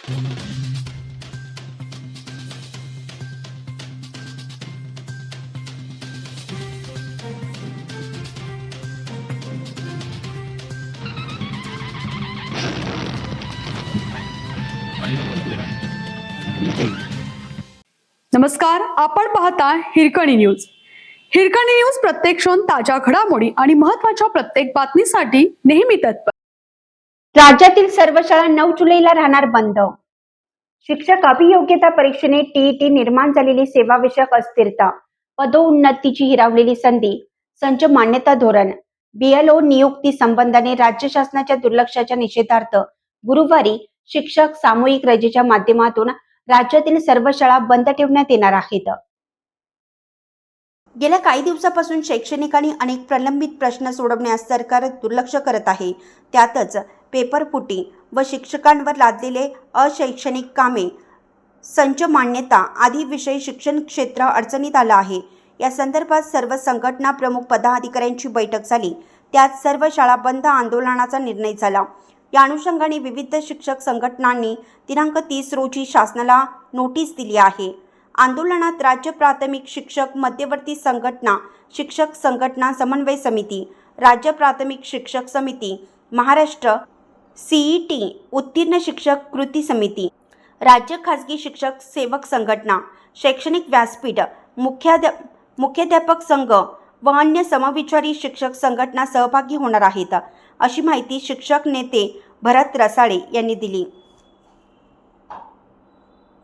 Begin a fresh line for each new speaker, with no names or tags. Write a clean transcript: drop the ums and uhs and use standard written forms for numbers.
नमस्कार, आपण पाहता हिरकणी न्यूज. हिरकणी न्यूज प्रत्येक क्षण ताज्या घडामोडी आणि महत्त्वाच्या प्रत्येक बातमीसाठी नेहमी तत्पर.
राज्यातील सर्व शाळा 9 जुलैला राहणार बंद. शिक्षक अभियोग्यता परीक्षेने टीईटी निर्माण झालेली सेवाविषयक अस्थिरता, पदोन्नतीची हिरावलेली संधी, संच मान्यता धोरण, बीएलओ नियुक्ती संबंधाने राज्य शासनाच्या दुर्लक्षाच्या निषेधार्थ गुरुवारी शिक्षक सामूहिक रजेच्या माध्यमातून राज्यातील सर्व शाळा बंद ठेवण्यात येणार आहेत. गेल्या काही दिवसापासून शैक्षणिक आणि अनेक प्रलंबित प्रश्न सोडवण्यास सरकार दुर्लक्ष करत आहे. त्यातच पेपरफुटी व शिक्षकांवर लादलेले अशैक्षणिक कामे, संच मान्यता आदी विषयी शिक्षण क्षेत्र अडचणीत आलं आहे. या संदर्भात सर्व संघटना प्रमुख पदाधिकाऱ्यांची बैठक झाली. त्यात सर्व शाळा बंद आंदोलनाचा निर्णय झाला. या अनुषंगाने विविध शिक्षक संघटनांनी दिनांक 30 रोजी शासनाला नोटीस दिली आहे. आंदोलनात राज्य प्राथमिक शिक्षक मध्यवर्ती संघटना, शिक्षक संघटना समन्वय समिती, राज्य प्राथमिक शिक्षक समिती, महाराष्ट्र सीईटी उत्तीर्ण शिक्षक कृती समिती, राज्य खाजगी शिक्षक सेवक संघटना, शैक्षणिक व्यासपीठ, मुख्याध्यापक संघ व अन्य समविचारी शिक्षक संघटना सहभागी होणार आहेत, अशी माहिती शिक्षक नेते भरत रसाळे यांनी दिली.